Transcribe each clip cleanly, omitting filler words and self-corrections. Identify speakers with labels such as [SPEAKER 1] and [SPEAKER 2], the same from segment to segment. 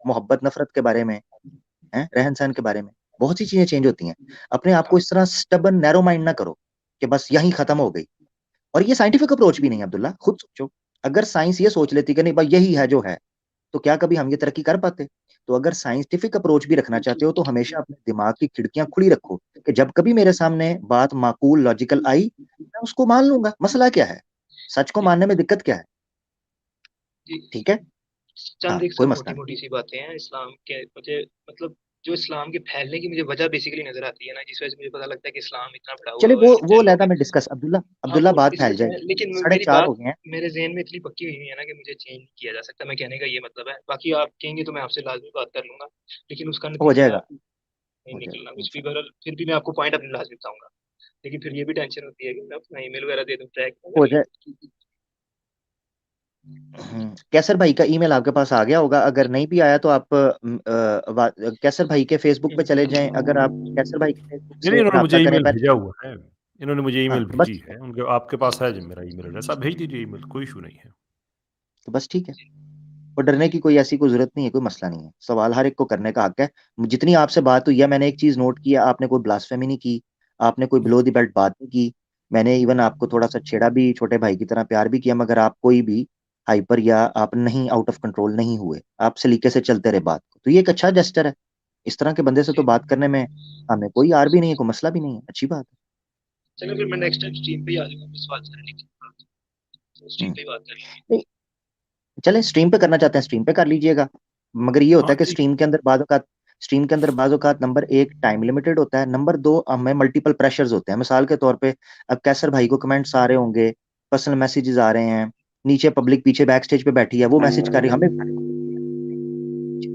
[SPEAKER 1] محبت نفرت کے بارے میں، رہن سہن کے بارے میں بہت سی چیزیں چینج ہوتی ہیں. اپنے آپ کو اس طرح سٹبن نیرو مائنڈ نہ کرو کہ بس یہیں ختم ہو گئی. اور یہ سائنٹیفک اپروچ بھی نہیں ہے عبداللہ، خود سوچو. اگر سائنس یہ سوچ لیتی کہ نہیں بھائی یہی ہے جو ہے، تو کیا کبھی ہم یہ ترقی کر پاتے؟ تو اگر سائنٹیفک اپروچ بھی رکھنا چاہتے ہو تو ہمیشہ اپنے دماغ کی کھڑکیاں کھلی رکھو کہ جب کبھی میرے سامنے بات معقول لاجیکل آئی میں اس کو مان لوں گا. مسئلہ کیا ہے؟ سچ کو ماننے میں دقت کیا ہے؟ ٹھیک ہے،
[SPEAKER 2] چند ایک
[SPEAKER 1] کوئی
[SPEAKER 2] سب
[SPEAKER 1] مسئلہ
[SPEAKER 2] موٹی موٹی سی باتیں ہیں اسلام کے، مجھے مطلب جو اسلام کے پھیلنے کی مجھے وجہ بیسیکلی نظر آتی ہے نا، جس وجہ سے مجھے پتا لگتا ہے کہ اسلام اتنا بڑا ہوا
[SPEAKER 1] چلے
[SPEAKER 2] ہوا ہے
[SPEAKER 1] وہ
[SPEAKER 2] اتنے
[SPEAKER 1] علیحدہ
[SPEAKER 2] لوگ.
[SPEAKER 1] میں ڈسکس عبداللہ
[SPEAKER 2] ہاں
[SPEAKER 1] عبداللہ
[SPEAKER 2] وہ
[SPEAKER 1] بات پھیل
[SPEAKER 2] ڈسکس
[SPEAKER 1] جائے
[SPEAKER 2] ہے،
[SPEAKER 1] گی.
[SPEAKER 2] لیکن میری
[SPEAKER 1] 4:30
[SPEAKER 2] بات
[SPEAKER 1] ہو گئے ہیں.
[SPEAKER 2] میرے ذہن میں اتنی پکی ہوئی ہے نا کہ مجھے چینج نہیں کیا جا سکتا. میں کہنے کا یہ مطلب ہے، باقی آپ کہیں گے تو میں آپ سے لازمی بات کر لوں گا، لیکن اس کا
[SPEAKER 1] ہو جائے
[SPEAKER 2] نتیجہ
[SPEAKER 1] گا،
[SPEAKER 2] نہیں
[SPEAKER 1] ہو جائے
[SPEAKER 2] نکلنا
[SPEAKER 1] گا
[SPEAKER 2] کچھ بھی.
[SPEAKER 1] انشاءاللہ.
[SPEAKER 2] بہرحال پھر بھی میں آپ کو پوائنٹ اپنے لازمی بتاؤں گا، لیکن پھر یہ بھی ٹینشن ہوتی ہے کہ میں اپنا ای میل وغیرہ دے دوں ٹریک
[SPEAKER 1] ہو جائے. کیسر بھائی کا ای میل آپ کے پاس آ گیا ہوگا، اگر نہیں بھی آیا تو آپ کیسر بھائی کے فیس بک پہ چلے جائیں. اگر آپ کیسر بھائی کے فیس بک
[SPEAKER 3] نہیں
[SPEAKER 1] سے
[SPEAKER 3] انہوں نے
[SPEAKER 1] رابطہ
[SPEAKER 3] مجھے ای
[SPEAKER 1] کریں
[SPEAKER 3] میل بھیجا
[SPEAKER 1] پہلے.
[SPEAKER 3] ہوا ہے، انہوں نے مجھے ای
[SPEAKER 1] ہاں
[SPEAKER 3] میل
[SPEAKER 1] تو
[SPEAKER 3] بھیجی
[SPEAKER 1] بس
[SPEAKER 3] ہے، ان کے آپ کے پاس ہے جو میرا ای میل ایڈریس، آپ بھیج دیجیے ای میل، کوئی ایشو نہیں ہے.
[SPEAKER 1] تو بس ٹھیک ہے. اور ڈرنے کی کوئی ایسی کوئی ضرورت نہیں ہے، کوئی مسئلہ نہیں ہے. سوال ہر ایک کو کرنے کا حق ہے. جتنی آپ سے بات ہوئی ہے میں نے ایک چیز نوٹ کی ہے، آپ نے کوئی بلاسفیمی نہیں کی، آپ نے کوئی بلو دی بیلٹ بات نہیں کی. میں نے ایون آپ کو تھوڑا سا چھیڑا بھی، چھوٹے بھائی کی طرح پیار بھی کیا، مگر آپ کوئی بھی ہائپر یا آپ نہیں آؤٹ آف کنٹرول نہیں ہوئے. آپ سلیقے سے چلتے رہے بات کو، تو یہ ایک اچھا جسٹر ہے. اس طرح کے بندے سے تو بات کرنے میں ہمیں کوئی آر بھی نہیں ہے، کوئی مسئلہ بھی نہیں ہے. اچھی بات ہے.
[SPEAKER 2] چلو پھر میں نیکسٹ ٹائم اسٹریم پہ ہی آ جاؤں گا، سوال کرنے کی اسٹریم پہ ہی بات کر لیں گے.
[SPEAKER 1] چلیں اسٹریم پہ کرنا چاہتے ہیں اسٹریم پہ کر لیجئے گا، مگر یہ ہوتا ہے کہ
[SPEAKER 3] ٹھیک.
[SPEAKER 1] اسٹریم کے اندر بعض اوقات نمبر ایک ٹائم لمیٹڈ ہوتا ہے، نمبر دو ہمیں ملٹیپل پریشرز ہوتے ہیں. مثال کے طور پہ اب کیسر بھائی کو کمنٹس آ رہے ہوں گے، پرسنل میسیجز آ رہے ہیں، نیچے پبلک پیچھے بیک سٹیج پہ بیٹھی ہے وہ میسج کر رہی ہے، ہمیں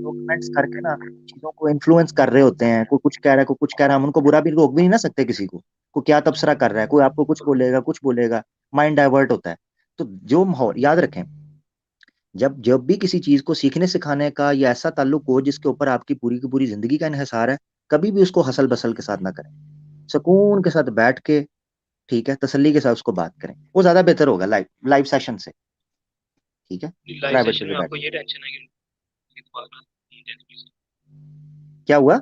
[SPEAKER 1] کمنٹس کر کے نا چیزوں کو انفلوئنس کر رہے ہوتے ہیں. کوئی کچھ کہہ رہا ہے، کوئی کچھ کہہ رہا ہے، ہم ان کو برا بھی روک بھی نہیں نہ سکتے کسی کو. کوئی کیا تبصرہ کر رہا ہے، کوئی آپ کو کچھ بولے گا، مائنڈ ڈائیورٹ ہوتا ہے. تو جو ماحول یاد رکھیں، جب بھی کسی چیز کو سیکھنے سکھانے کا یا ایسا تعلق ہو جس کے اوپر آپ کی پوری کی پوری زندگی کا انحصار ہے، کبھی بھی اس کو ہسل بسل کے ساتھ نہ کریں. سکون کے ساتھ بیٹھ کے، ٹھیک ہے، تسلی کے ساتھ اس کو بات کریں، وہ زیادہ بہتر ہوگا لائیو سیشن سے. ٹھیک ہے،
[SPEAKER 2] لائیو
[SPEAKER 1] پرائیویٹ
[SPEAKER 2] سیشن
[SPEAKER 1] پہ
[SPEAKER 2] میں آپ
[SPEAKER 1] بیٹھ.
[SPEAKER 2] کو یہ ٹینشن ہے
[SPEAKER 1] کیا ہوا؟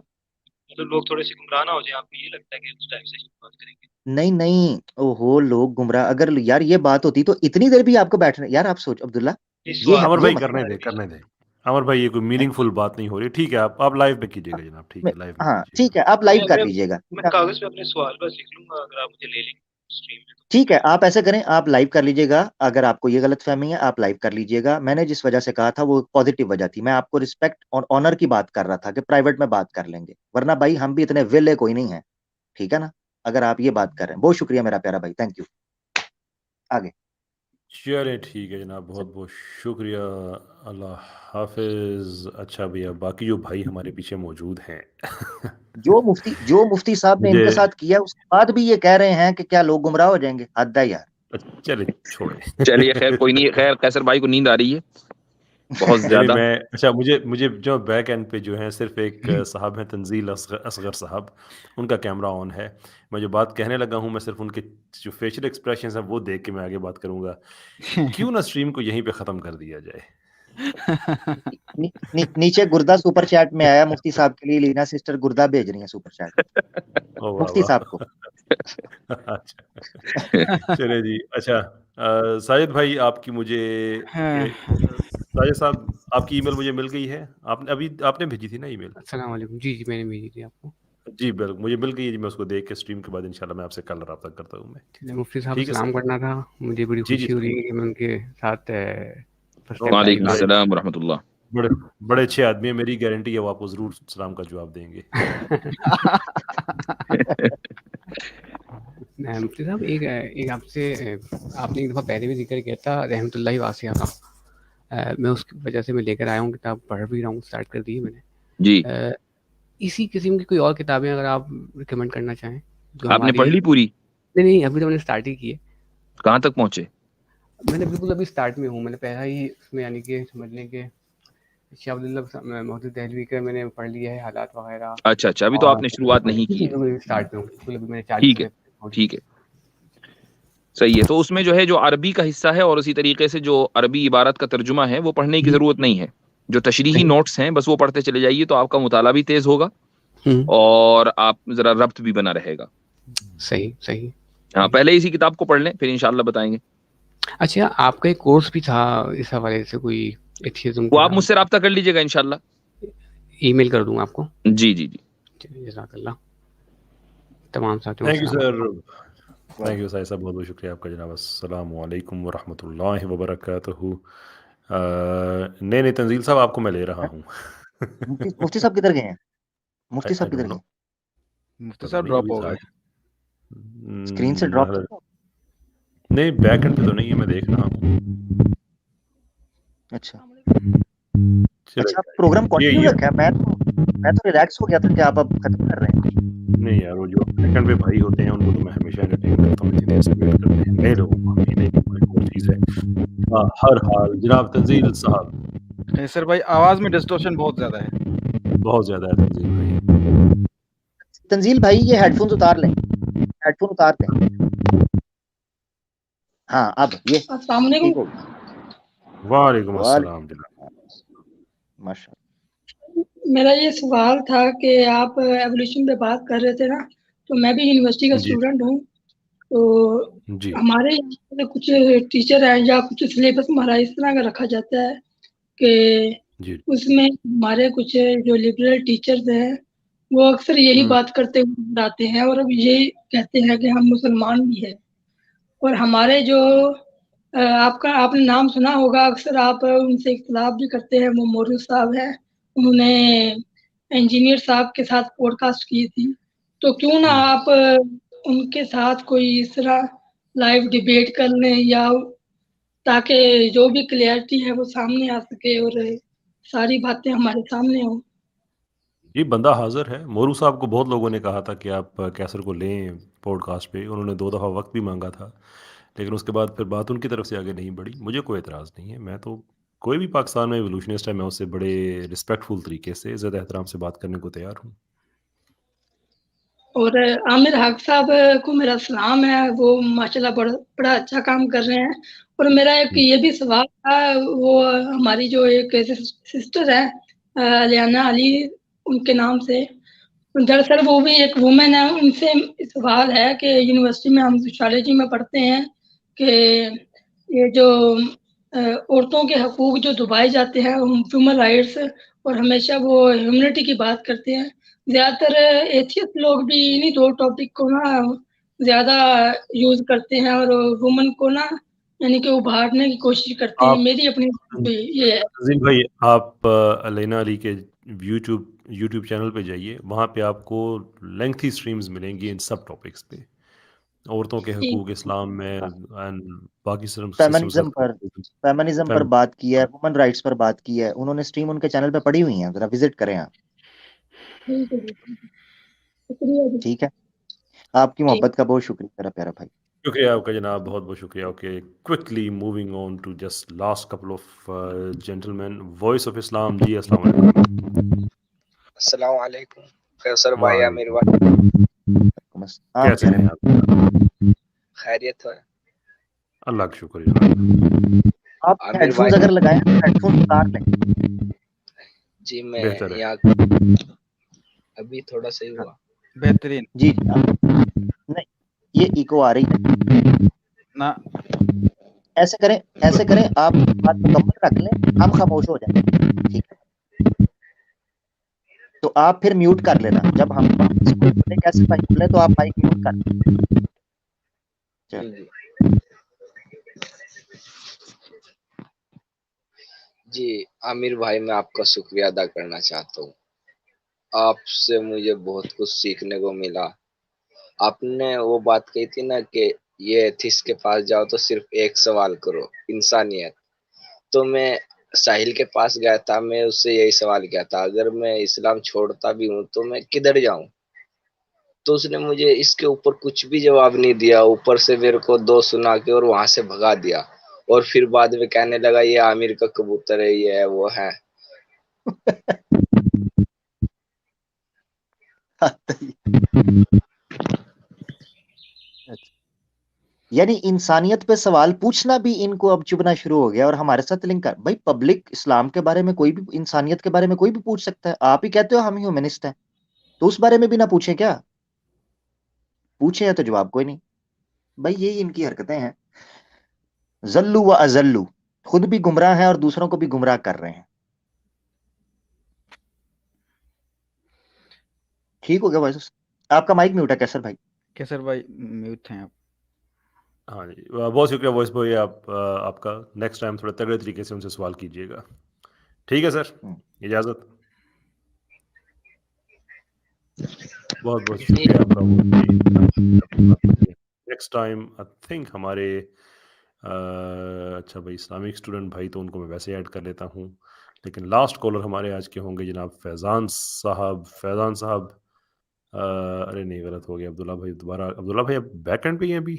[SPEAKER 2] مطلب لوگ تھوڑے سے گمراہ نہ ہو جائیں، آپ کو یہ لگتا ہے کہ لائیو سیشن بات کریں گے؟
[SPEAKER 1] نہیں اوہو لوگ گمراہ، اگر یار یہ بات ہوتی تو اتنی دیر بھی آپ کو بیٹھنا. یار آپ سوچ عبداللہ،
[SPEAKER 3] امر
[SPEAKER 1] یہ
[SPEAKER 3] بھائی
[SPEAKER 1] مسئلہ
[SPEAKER 3] کرنے دیں امر بھائی، یہ کوئی میننگ فل بات نہیں ہو رہی. ٹھیک ہے، آپ لائیو پہ کیجیے گا جناب، ٹھیک ہے لائیو پہ
[SPEAKER 1] ہاں
[SPEAKER 3] کیجیے گا.
[SPEAKER 1] ٹھیک ہے، آپ لائیو کر لیجئے گا.
[SPEAKER 2] میں کاغذ پہ اپنے سوال بس لکھ لوں گا، اگر آپ مجھے لے لیں گے اسٹریم میں.
[SPEAKER 1] ٹھیک ہے، آپ ایسے کریں، آپ لائیو کر لیجئے گا. اگر آپ کو یہ غلط فہمی ہے آپ لائیو کر لیجئے گا. میں نے جس وجہ سے کہا تھا وہ پازیٹیو وجہ تھی، میں آپ کو رسپیکٹ اور آنر کی بات کر رہا تھا کہ پرائیویٹ میں بات کر لیں گے، ورنہ بھائی ہم بھی اتنے ویلے کوئی نہیں ہیں. ٹھیک ہے نا، اگر آپ یہ بات کر رہے ہیں. بہت شکریہ میرا پیارا بھائی، تھینک یو. آگے
[SPEAKER 3] چلے ٹھیک ہے جناب، بہت بہت شکریہ، اللہ حافظ. اچھا بھیا، باقی جو بھائی ہمارے پیچھے موجود ہیں
[SPEAKER 1] جو مفتی صاحب نے ان
[SPEAKER 3] مجھے
[SPEAKER 1] کے ساتھ کیا اس کے بعد بھی یہ کہہ رہے ہیں کہ کیا لوگ گمراہ ہو جائیں گے؟ حد ہے یار.
[SPEAKER 3] چلے چھوڑے.
[SPEAKER 4] چلیے خیر، کوئی نہیں، خیر قیصر بھائی کو نیند آ رہی ہے بہت
[SPEAKER 3] چلیے
[SPEAKER 4] زیادہ.
[SPEAKER 3] میں اچھا، مجھے جو بیک اینڈ پہ جو ہے صرف ایک صاحب ہیں تنزیل اصغر صاحب، ان کا کیمرہ آن ہے. میں جو بات کہنے لگا ہوں میں صرف ان کے جو فیشل ایکسپریشنز ہیں وہ دیکھ کے میں آگے بات کروں گا. کیوں نہ اسٹریم کو یہیں پہ ختم کر دیا جائے.
[SPEAKER 1] نیچے گردہ سپر چیٹ میں آیا مفتی صاحب کے لیے، لینا سسٹر گردہ بھیج رہی ہیں سپر چیٹ مفتی صاحب کو.
[SPEAKER 3] اچھا چلے جی. اچھا ساجد بھائی، آپ کی مجھے ساجد صاحب آپ کی ای میل مجھے مل گئی ہے. آپ نے بھیجی تھی نا ای میل؟
[SPEAKER 5] السلام علیکم. جی میں نے بھیجی تھی آپ کو.
[SPEAKER 3] جی بالکل، مجھے مل گئی ہے جی. میں اس کو دیکھ کے اسٹریم کے بعد انشاءاللہ میں آپ سے کل رابطہ کرتا ہوں. میں
[SPEAKER 5] مفتی صاحب
[SPEAKER 3] ٹھیک ہے
[SPEAKER 5] سلام
[SPEAKER 3] سر.
[SPEAKER 5] کرنا تھا، مجھے بڑی
[SPEAKER 3] جی
[SPEAKER 5] خوشی ہو رہی ہے کہ میں ان کے ساتھ
[SPEAKER 4] وعلیکم السلام ورحمۃ اللہ.
[SPEAKER 3] بڑے اچھے آدمی ہیں، میری گارنٹی ہے وہ آپ کو ضرور سلام کا جواب دیں گے.
[SPEAKER 5] مفتی صاحب ایک آپ سے، آپ نے ایک دفعہ پہلے بھی ذکر کیا تھا رحمۃ اللہ واسعہ کا. میں اس کی وجہ سے میں لے کر آیا ہوں کتاب، پڑھ بھی رہا ہوں، اسٹارٹ کر دی ہے میں نے.
[SPEAKER 4] جی
[SPEAKER 5] اسی قسم کی کوئی اور کتابیں اگر آپ ریکمینڈ کرنا چاہیں جو
[SPEAKER 4] آپ نے
[SPEAKER 5] ہماری.
[SPEAKER 4] پڑھ لی پوری؟
[SPEAKER 5] نہیں ابھی تو میں نے اسٹارٹ ہی کی ہے.
[SPEAKER 4] کہاں تک پہنچے؟
[SPEAKER 5] میں نے بالکل ابھی اسٹارٹ میں ہوں. میں نے پہلا ہی اس میں یعنی کہ سمجھ لیں کہ شاہ عبداللہ محدود دہلوی کا میں نے پڑھ لیا ہے، حالات وغیرہ.
[SPEAKER 4] اچھا ابھی تو آپ نے شروعات نہیں کی ہے.
[SPEAKER 5] اسٹارٹ میں ہوں بالکل، ابھی میں نے 40
[SPEAKER 4] ٹھیک ہے
[SPEAKER 5] صفحے.
[SPEAKER 4] ٹھیک ہے، صحیح ہے. تو اس میں جو ہے جو عربی کا حصہ ہے اور اسی طریقے سے جو عربی عبارت کا ترجمہ ہے وہ پڑھنے کی ضرورت نہیں ہے. جو تشریحی نوٹس ہیں بس وہ پڑھتے چلے جائیے تو آپ کا مطالعہ بھی تیز ہوگا
[SPEAKER 5] ہوں،
[SPEAKER 4] اور آپ ذرا ربط بھی بنا رہے گا.
[SPEAKER 5] صحیح صحیح.
[SPEAKER 4] ہاں پہلے اسی کتاب کو پڑھ لیں پھر انشاءاللہ بتائیں گے.
[SPEAKER 5] اچھا آپ کا ایک کورس بھی تھا اس حوالے سے، کوئی ایتھیزم
[SPEAKER 4] وہ
[SPEAKER 5] کے
[SPEAKER 4] آپ مجھ
[SPEAKER 5] ساتھ؟
[SPEAKER 4] سے رابطہ کر لیجیے گا انشاءاللہ.
[SPEAKER 5] ای میل کر دوں آپ کو.
[SPEAKER 4] جی جی جی.
[SPEAKER 5] چلیے، جزاک اللہ. تمام ساتھیوں
[SPEAKER 3] تھینک یو
[SPEAKER 5] السلام علیکم.
[SPEAKER 3] سر، تھینک یو صاحب، بہت بہت شکریہ آپ کا جناب. السلام علیکم ورحمۃ اللہ وبرکاتہ. نہیں تنزیل صاحب آپ کو میں لے رہا ہوں.
[SPEAKER 1] مفتی صاحب کدھر گئے ہیں؟ مفتی صاحب کدھر گئے؟
[SPEAKER 6] مفتی صاحب ڈراپ ہو گئے.
[SPEAKER 1] اسکرین سے ڈراپ
[SPEAKER 3] نہیں، بیک اینڈ پہ تو نہیں ہے، میں دیکھ رہا ہوں.
[SPEAKER 1] اچھا اچھا، آپ پروگرام کنٹینیو رکھا ہے. میں تو ریلیکس ہو گیا تھا کہ آپ اب ختم کر رہے ہیں.
[SPEAKER 3] نہیں یار، وہ جو بیک اینڈ پہ بھائی ہوتے ہیں ان کو تو میں ہمیشہ انٹرٹین کرتا ہوں، اتنی دیر سے ویٹ کرتے ہیں نئے لوگوں کو. ایک اور چیز ہے. ہر حال جناب تنزیل صاحب،
[SPEAKER 6] سر بھائی آواز میں ڈسٹورشن بہت زیادہ ہے.
[SPEAKER 3] بہت زیادہ ہے تنزیل بھائی.
[SPEAKER 1] تنزیل بھائی یہ ہیڈ فونز اتار لیں، ہیڈ فون اتار دیں. ہاں اب یہ
[SPEAKER 7] السلام علیکم.
[SPEAKER 3] وعلیکم السلام جناب.
[SPEAKER 1] ماشاء
[SPEAKER 7] میرا یہ سوال تھا کہ آپ ایولیوشن پہ بات کر رہے تھے نا، تو میں بھی یونیورسٹی کا
[SPEAKER 3] جی
[SPEAKER 7] اسٹوڈنٹ ہوں. تو
[SPEAKER 3] جی
[SPEAKER 7] ہمارے یہاں پہ کچھ ٹیچر ہیں یا کچھ سلیبس ہمارا اس طرح کا رکھا جاتا ہے کہ
[SPEAKER 3] جی
[SPEAKER 7] اس میں ہمارے کچھ جو لبرل ٹیچرز ہیں وہ اکثر یہی بات کرتے ہوئے آتے ہیں اور اب یہی کہتے ہیں کہ ہم مسلمان بھی ہیں. اور ہمارے جو آپ نے نام سنا ہوگا، اکثر آپ ان سے اختلاف بھی کرتے ہیں. وہ مورو صاحب ہیں، انہوں نے انجینئر صاحب کے ساتھ پوڈ کاسٹ کی تھی. تو کیوں نہ آپ ان کے ساتھ کوئی اس طرح لائیو ڈیبیٹ کر لیں، یا تاکہ جو بھی کلیئرٹی ہے وہ سامنے آ سکے اور ساری باتیں ہمارے سامنے ہوں.
[SPEAKER 3] یہ بندہ حاضر ہے. مورو صاحب کو بہت لوگوں نے کہا تھا کہ آپ کیسر کو لیں پوڈ کاسٹ پہ. انہوں نے 2 دفعہ وقت بھی مانگا تھا، لیکن اس کے بعد پھر بات ان کی طرف سے آگے نہیں بڑھی. مجھے کوئی اعتراض نہیں ہے. میں تو کوئی بھی پاکستان میں ایولیوشنسٹ ہے، میں اس سے بڑے رسپیکٹفل طریقے سے عزت احترام سے بات کرنے کو تیار ہوں.
[SPEAKER 7] اور عامر حق صاحب کو میرا سلام ہے، وہ ماشاءاللہ بڑا اچھا کام کر رہے ہیں. اور میرا ایک یہ بھی سوال تھا، وہ ہماری جو ایک سسٹر ہے الیانا علی ان کے نام سے، دراصل وہ بھی ایک وومن ہے. ان سے سوال ہے کہ یونیورسٹی میں ہم سوشالوجی میں پڑھتے ہیں کہ یہ جو عورتوں کے حقوق جو دبائے جاتے ہیں، ہیومن رائٹس، اور ہمیشہ وہ ہیومنٹی کی بات کرتے ہیں. زیادہ تر ایتھیسٹ لوگ بھی انہی 2 ٹاپک کو نا زیادہ یوز کرتے ہیں اور وومن کو نا یعنی کہ ابھارنے کی کوشش کرتے ہیں.
[SPEAKER 3] آپ
[SPEAKER 7] میری اپنی یہ ہے.
[SPEAKER 3] تنزیل بھائی، آپ الینا علی کے یوٹیوب چینل پہ جائیے، وہاں پہ آپ کو لینگتھی سٹریمز ملیں گی ان سب ٹاپکس پہ، عورتوں کے حقوق اسلام میں and باقی
[SPEAKER 1] فیمنزم پر بات کی ہے، وومن رائٹس پر بات کی ہے. انہوں نے اسٹریم ان کے چینل پہ پڑھی ہوئی ہیں، ذرا وزٹ کریں آپ. ٹھیک ہے، آپ کی محبت کا بہت شکریہ میرا پیارا بھائی.
[SPEAKER 3] شکریہ آپ کا جناب، بہت بہت شکریہ. Okay, quickly moving on to just last couple of gentleman. Voice of Islam ji, السلام علیکم.
[SPEAKER 8] السلام علیکم قیصر بھائی، عامر
[SPEAKER 3] کیسے ہیں آپ؟
[SPEAKER 8] خیریت ہے؟
[SPEAKER 3] اللہ کا شکر جناب.
[SPEAKER 1] آپ ہیڈ فونز اگر لگائیں ہیڈ فون اتار لیں.
[SPEAKER 8] جی میں
[SPEAKER 3] بہتر ہے.
[SPEAKER 8] یہاں ابھی تھوڑا صحیح ہوا.
[SPEAKER 6] بہترین.
[SPEAKER 1] جی نہیں، یہ ایکو آ رہی ہے
[SPEAKER 6] نہ
[SPEAKER 1] ایسے کریں آپ بات مکمل رکھ لیں، ہم خاموش ہو جائیں. ٹھیک ہے، تو آپ پھر میوٹ کر لینا. جب ہم کیسے بھائی بولے تو آپ مائک میوٹ کر لیں.
[SPEAKER 8] جی عامر بھائی، میں آپ کا شکریہ ادا کرنا چاہتا ہوں. آپ سے مجھے بہت کچھ سیکھنے کو ملا. آپ نے وہ بات کہی تھی نا کہ یہ ایتھسٹ کے پاس جاؤ تو صرف ایک سوال کرو، انسانیت. تو میں ساحل کے پاس گیا تھا، میں اس سے یہی سوال کیا تھا، اگر میں اسلام چھوڑتا بھی ہوں تو میں کدھر جاؤں؟ تو اس نے مجھے اس کے اوپر کچھ بھی جواب نہیں دیا. اوپر سے میرے کو 2 سنا کے اور وہاں سے بھگا دیا، اور پھر بعد میں کہنے لگا یہ عامر کا کبوتر ہے، یہ ہے وہ ہے.
[SPEAKER 1] یعنی انسانیت پہ سوال پوچھنا بھی ان کو اب چبنا شروع ہو گیا اور ہمارے ساتھ لنک کر بھائی پبلک اسلام کے بارے میں کوئی بھی انسانیت کے بارے میں کوئی بھی پوچھ سکتا ہے. آپ ہی کہتے ہو ہم ہیومنسٹ ہیں تو اس بارے میں بھی نہ پوچھیں کیا؟ پوچھیں یا تو جواب کوئی نہیں. بھائی یہی ان کی حرکتیں ہیں. ذلو و ازلو، خود بھی گمراہ ہیں اور دوسروں کو بھی گمراہ کر رہے ہیں. ٹھیک ہو گیا وائس؟ آپ کا مائک میوٹ ہے کیسر بھائی.
[SPEAKER 6] کیسر بھائی میوٹ تھے آپ.
[SPEAKER 3] ہاں جی بہت شکریہ وائس بھائی آپ کا. نیکسٹ ٹائم تھوڑا تگڑے طریقے سے ان سے سوال کیجیے گا. ٹھیک ہے سر، اجازت. بہت بہت شکریہ آپ کا. نیکسٹ ٹائم آئی تھنک ہمارے اچھا بھائی اسلامک اسٹوڈنٹ بھائی تو ان کو میں ویسے ایڈ کر لیتا ہوں، لیکن لاسٹ کالر ہمارے آج کے ہوں گے جناب فیضان صاحب. ارے نہیں غلط ہو گیا. عبداللہ بھائی دوبارہ. عبداللہ بھائی اب بیک اینڈ پہ ہی ہیں ابھی؟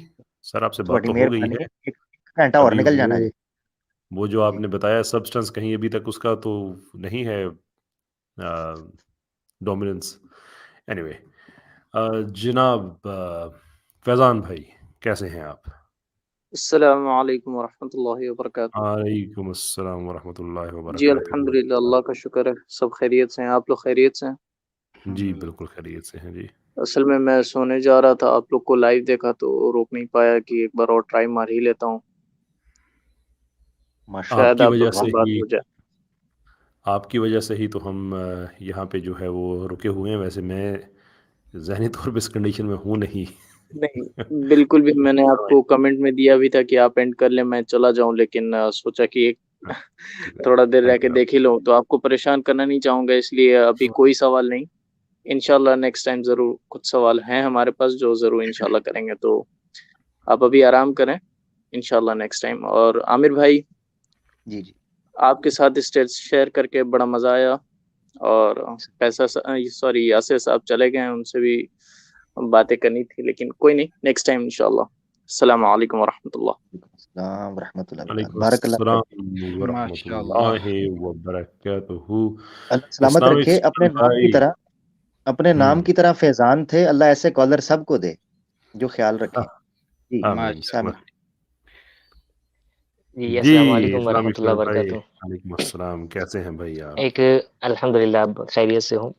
[SPEAKER 3] سر آپ سے بات
[SPEAKER 1] بڑی
[SPEAKER 3] تو ہو گئی
[SPEAKER 1] مہربانی
[SPEAKER 3] ہے.
[SPEAKER 1] ہے، ایک گھنٹہ اور
[SPEAKER 3] ابھی
[SPEAKER 1] نکل جانا جی.
[SPEAKER 3] وہ جو آپ نے بتایا سبسٹنس کہیں ابھی تک اس کا تو نہیں ہے ڈومیننس. اینی وے جناب فیضان بھائی کیسے ہیں آپ؟
[SPEAKER 9] السلام علیکم ورحمۃ اللہ وبرکاتہ.
[SPEAKER 3] وعلیکم السلام ورحمۃ اللہ
[SPEAKER 9] جی
[SPEAKER 3] وبرکاتہ.
[SPEAKER 9] الحمدللہ، اللہ کا شکر ہے، سب خیریت سے ہیں. آپ لوگ خیریت سے ہیں؟
[SPEAKER 3] جی بالکل خیریت سے ہیں جی.
[SPEAKER 9] اصل میں سونے جا رہا تھا، آپ لوگ کو لائیو دیکھا تو روک نہیں پایا کہ ایک بار اور ٹرائی مار ہی لیتا ہوں،
[SPEAKER 3] آپ
[SPEAKER 9] شاید
[SPEAKER 3] کی
[SPEAKER 9] آپ
[SPEAKER 3] وجہ
[SPEAKER 9] لوگ
[SPEAKER 3] سے
[SPEAKER 9] سے بات
[SPEAKER 3] ہی
[SPEAKER 9] ہو جائے.
[SPEAKER 3] آپ کی وجہ سے ہی تو ہم یہاں پہ جو ہے وہ رکے ہوئے ہیں. ویسے میں ذہنی طور پہ اس کنڈیشن میں ہوں نہیں.
[SPEAKER 9] نہیں بالکل بھی. میں نے آپ کو کمنٹ میں دیا بھی تھا کہ آپ اینڈ کر لیں میں چلا جاؤں، لیکن سوچا کہ ایک تھوڑا دیر رہ کے دیکھ ہی لوں. تو آپ کو پریشان کرنا نہیں چاہوں گا، اس لیے ابھی کوئی سوال نہیں. انشاءاللہ نیکسٹ ٹائم ضرور کچھ سوال ہیں ہمارے پاس جو ضرور انشاءاللہ کریں گے. تو آپ ابھی آرام کریں، انشاءاللہ نیکسٹ ٹائم. اور عامر بھائی
[SPEAKER 1] جی جی
[SPEAKER 9] آپ کے ساتھ اسٹیٹس شیئر کر کے بڑا مزہ آیا. اور یاسر صاحب چلے گئے ہیں، ان سے بھی باتیں کرنی تھی، لیکن کوئی نہیں، نیکسٹ ٹائم انشاءاللہ. السلام علیکم ورحمۃ اللہ.
[SPEAKER 1] السلام ورحمۃ اللہ وبرکاتہ.
[SPEAKER 3] وعلیکم
[SPEAKER 1] بارک اللہ فیک.
[SPEAKER 3] السلام ورحمۃ
[SPEAKER 6] ماشاء اللہ.
[SPEAKER 3] اللہ وبرکاتہ.
[SPEAKER 1] اللہ سلامت
[SPEAKER 3] اسلامک
[SPEAKER 1] رکھے. اپنے
[SPEAKER 3] اسٹوڈنٹ
[SPEAKER 1] نام کی
[SPEAKER 3] بھائی
[SPEAKER 1] طرح اپنے نام کی طرح فیضان تھے. اللہ ایسے کالر سب کو دے جو خیال رکھیں. جی
[SPEAKER 3] آمین.
[SPEAKER 1] سامع.
[SPEAKER 10] جی
[SPEAKER 3] جی
[SPEAKER 10] السلام علیکم
[SPEAKER 3] اسلامک
[SPEAKER 10] ورحمۃ اللہ
[SPEAKER 3] اسٹوڈنٹ بھائی
[SPEAKER 10] وبرکاتہ.
[SPEAKER 3] وعلیکم السلام. کیسے ہیں بھائی آپ؟
[SPEAKER 10] ایک الحمدللہ خیریت سے ہوں.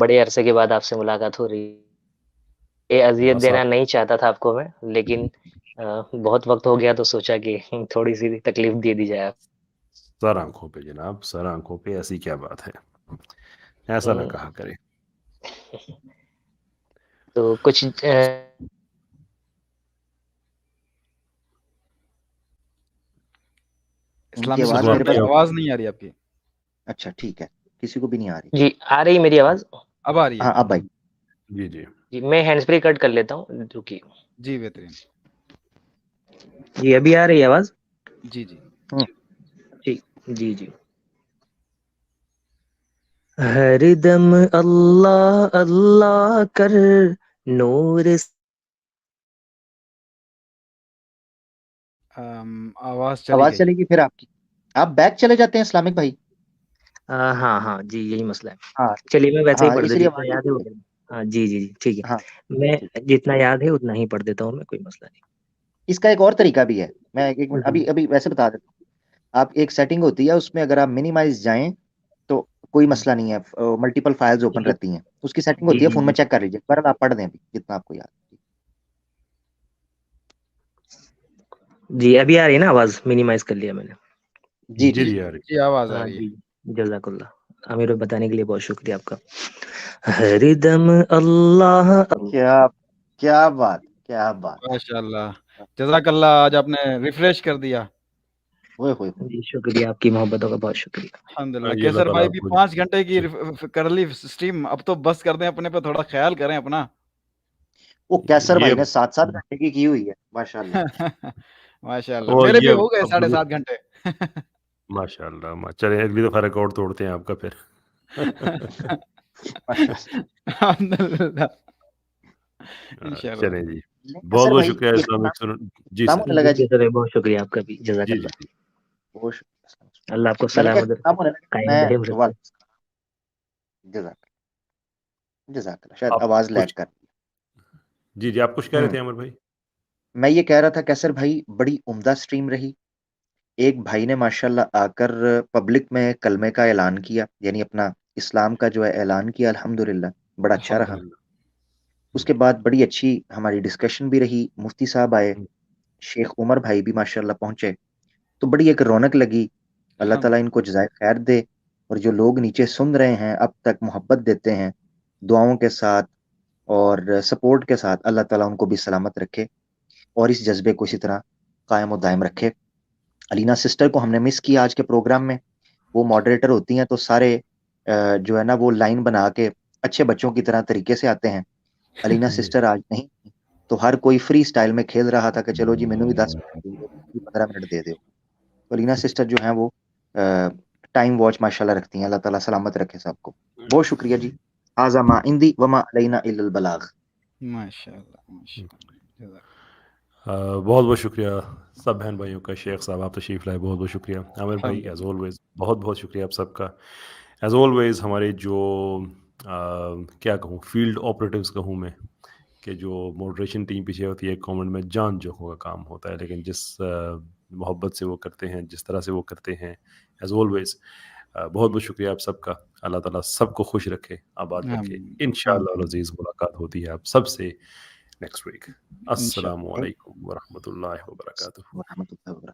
[SPEAKER 10] بڑے عرصے کے بعد آپ سے ملاقات ہو رہی ہے. یہ اذیت
[SPEAKER 3] بس
[SPEAKER 10] دینا
[SPEAKER 3] آپ
[SPEAKER 10] نہیں چاہتا تھا آپ کو میں، لیکن بہت وقت ہو گیا تو سوچا کہ تھوڑی سی تکلیف دے دی جائے. آپ
[SPEAKER 3] سر آنکھوں پہ جناب، سر آنکھوں پہ. ایسی کیا بات ہے، ایسا نہ کہا کرے.
[SPEAKER 10] تو کچھ
[SPEAKER 1] ان کی
[SPEAKER 6] اسلامک
[SPEAKER 1] آواز
[SPEAKER 3] عثمان
[SPEAKER 1] میرے
[SPEAKER 6] اسٹوڈنٹ
[SPEAKER 1] پاس.
[SPEAKER 3] بھائی
[SPEAKER 6] آواز نہیں آ رہی آپ کی.
[SPEAKER 1] اچھا ٹھیک ہے، کسی کو بھی نہیں آ رہی.
[SPEAKER 10] جی آ رہی میری آواز؟
[SPEAKER 6] اب آ رہی ہے.
[SPEAKER 1] ہاں اب بھائی.
[SPEAKER 3] جی جی
[SPEAKER 10] جی میں ہینڈ فری کٹ کر لیتا ہوں. رکیے.
[SPEAKER 6] جی بہترین.
[SPEAKER 10] جی ابھی آ رہی ہے آواز؟
[SPEAKER 6] جی جی
[SPEAKER 10] جی جی. ہر دم اللہ اللہ کر نور
[SPEAKER 6] آواز چلی
[SPEAKER 1] آواز
[SPEAKER 6] گئی.
[SPEAKER 1] چلے گی پھر آپ کی. آپ بیک چلے جاتے ہیں اسلامک بھائی.
[SPEAKER 10] ہاں ہاں جی یہی مسئلہ ہے.
[SPEAKER 1] ہاں
[SPEAKER 10] چلیے میں ویسے ہی
[SPEAKER 1] ہاں
[SPEAKER 10] پڑھ
[SPEAKER 1] اس
[SPEAKER 10] دیتا
[SPEAKER 1] لیے
[SPEAKER 10] جتنا
[SPEAKER 1] آواز
[SPEAKER 10] یاد ہے وہ. ہاں جی جی جی ٹھیک
[SPEAKER 1] ہاں
[SPEAKER 10] ہے. میں
[SPEAKER 1] ٹھیک.
[SPEAKER 10] جتنا یاد ہے اتنا ہی پڑھ دیتا ہوں میں، کوئی مسئلہ نہیں.
[SPEAKER 1] اس کا ایک اور طریقہ بھی ہے. میں ایک منٹ ابھی ویسے بتا دیتا ہوں. آپ ایک سیٹنگ ہوتی ہے اس میں، اگر آپ منیمائز جائیں تو کوئی مسئلہ نہیں ہے. ملٹیپل فائلز اوپن
[SPEAKER 10] جی
[SPEAKER 1] رہتی ہیں، اس کی سیٹنگ
[SPEAKER 10] جی
[SPEAKER 1] ہوتی ہے،
[SPEAKER 10] جی
[SPEAKER 1] فون
[SPEAKER 10] جی
[SPEAKER 1] میں چیک کر لیجیے. بہرحال آپ پڑھ دیں ابھی جتنا آپ کو یاد.
[SPEAKER 10] جی ابھی آ رہی ہے نا آواز؟ منیمائز کر لیا میں نے.
[SPEAKER 1] جی
[SPEAKER 3] جی
[SPEAKER 1] جی
[SPEAKER 3] جی آ رہی.
[SPEAKER 6] جی آواز آ
[SPEAKER 10] ہاں
[SPEAKER 6] رہی ہے.
[SPEAKER 10] جی جزاک اللہ. امیر بتانے کے لیے بہت شکریہ آپ کا. ہر دم اللہ
[SPEAKER 1] کیا کیا بات کیا بات.
[SPEAKER 6] ماشاء اللہ. جزاک اللہ. آج آپ نے ریفریش کر دیا.
[SPEAKER 1] ہوئے ہوئے.
[SPEAKER 10] جی شکریہ، آپ کی محبتوں کا بہت شکریہ.
[SPEAKER 6] الحمدللہ.
[SPEAKER 3] یہ اللہ
[SPEAKER 6] کیسر
[SPEAKER 3] تعالیٰ
[SPEAKER 6] بھائی
[SPEAKER 3] آپ
[SPEAKER 6] بھی
[SPEAKER 3] کو
[SPEAKER 6] 5 گھنٹے کی کر لی اسٹریم. اب تو بس کر دیں، اپنے پہ تھوڑا خیال کریں اپنا.
[SPEAKER 1] وہ کیسر
[SPEAKER 3] یہ
[SPEAKER 1] بھائی نے 7 گھنٹے کی ہوئی ہے. ماشاء اللہ.
[SPEAKER 6] ماشاء اللہ.
[SPEAKER 3] وہ
[SPEAKER 6] میرے بھی
[SPEAKER 3] یہ
[SPEAKER 6] ہو گئے
[SPEAKER 3] اب
[SPEAKER 6] 7.5 گھنٹے.
[SPEAKER 3] ماشاء اللہ. چلیں اگلی دفعہ ریکارڈ توڑتے ہیں آپ کا پھر.
[SPEAKER 6] الحمدللہ. انشاءاللہ.
[SPEAKER 3] چلیں جی بہت
[SPEAKER 1] کیسر
[SPEAKER 3] بہت
[SPEAKER 1] بھائی
[SPEAKER 3] شکریہ
[SPEAKER 1] ایک
[SPEAKER 3] اسلامک اسٹوڈنٹ. جی
[SPEAKER 1] کام
[SPEAKER 3] سر.
[SPEAKER 1] ہونے لگا
[SPEAKER 10] جی
[SPEAKER 1] جی.
[SPEAKER 10] سر بہت شکریہ آپ کا بھی، جزاک
[SPEAKER 3] جی
[SPEAKER 10] اللہ.
[SPEAKER 3] جی
[SPEAKER 1] بہت شکریہ.
[SPEAKER 10] اللہ آپ کو
[SPEAKER 1] میں نے کہا
[SPEAKER 10] سلامت
[SPEAKER 1] کام ہونے لگا.
[SPEAKER 10] قائم
[SPEAKER 1] میں
[SPEAKER 10] رحم رکھے.
[SPEAKER 1] جزاک اللہ. شاید
[SPEAKER 3] آپ
[SPEAKER 1] آواز لیگ
[SPEAKER 3] کچھ
[SPEAKER 1] کر.
[SPEAKER 3] جی جی آپ کچھ کہہ رہے تھے عمر بھائی؟
[SPEAKER 1] میں یہ کہہ رہا تھا کیسر بھائی بڑی عمدہ سٹریم رہی. ایک بھائی نے ماشاءاللہ آ کر پبلک میں کلمے کا اعلان کیا، یعنی اپنا اسلام کا جو ہے اعلان کیا، الحمدللہ بڑا اچھا رہا.
[SPEAKER 3] الحمدللہ.
[SPEAKER 1] اس کے بعد بڑی اچھی ہماری ڈسکشن بھی رہی. مفتی صاحب آئے،
[SPEAKER 3] ہم،
[SPEAKER 1] شیخ عمر بھائی بھی ماشاءاللہ پہنچے، تو بڑی ایک رونق لگی. اللہ
[SPEAKER 6] الحمد
[SPEAKER 1] تعالیٰ ان کو جزائے خیر دے، اور جو لوگ نیچے سن رہے ہیں اب تک محبت دیتے ہیں دعاؤں کے ساتھ اور سپورٹ کے ساتھ، اللہ تعالیٰ ان کو بھی سلامت رکھے اور اس جذبے کو اسی طرح قائم و دائم رکھے. علینا سسٹر کو ہم نے مس کیا آج کے پروگرام میں. وہ ماڈریٹر ہوتی ہیں تو سارے جو ہے نا وہ لائن بنا کے اچھے بچوں کی طرح طریقے سے آتے ہیں. علینا
[SPEAKER 3] جی
[SPEAKER 1] سسٹر آج نہیں، تو ہر کوئی فری سٹائل میں کھیل رہا تھا کہ چلو جی مینوں بھی 10 منٹ 15 منٹ دے دیو. تو علینا سسٹر جو ہیں وہ ٹائم واچ ماشاءاللہ رکھتی ہیں. اللہ تعالیٰ سلامت رکھے سب کو. بہت شکریہ جی. ھذا ما عندی وما علینا الا البلاغ.
[SPEAKER 6] ماشاءاللہ ماشاءاللہ. جزاک
[SPEAKER 3] بہت بہت شکریہ سب بہن بھائیوں کا. شیخ صاحب آپ تشریف لائے، بہت بہت شکریہ. عامر بھائی
[SPEAKER 6] الحمد
[SPEAKER 3] ایز آلویز بہت بہت شکریہ آپ سب کا. ایز آلویز ہمارے جو کیا کہوں فیلڈ آپریٹیوز کہوں میں، کہ جو موڈریشن ٹیم پیچھے ہوتی ہے، کامنٹ میں جان جوکھوں کا کام ہوتا ہے، لیکن جس محبت سے وہ کرتے ہیں، جس طرح سے وہ کرتے ہیں، ایز آلویز بہت بہت شکریہ آپ سب کا. اللہ تعالیٰ سب کو خوش رکھے، آباد رکھے. انشاءاللہ العزیز ملاقات ہوتی ہے آپ سب سے نیکسٹ ویک. السلام
[SPEAKER 6] انشاءاللہ.
[SPEAKER 3] علیکم ورحمۃ اللہ وبرکاتہ.
[SPEAKER 1] ورحمۃ اللہ وبرکاتہ.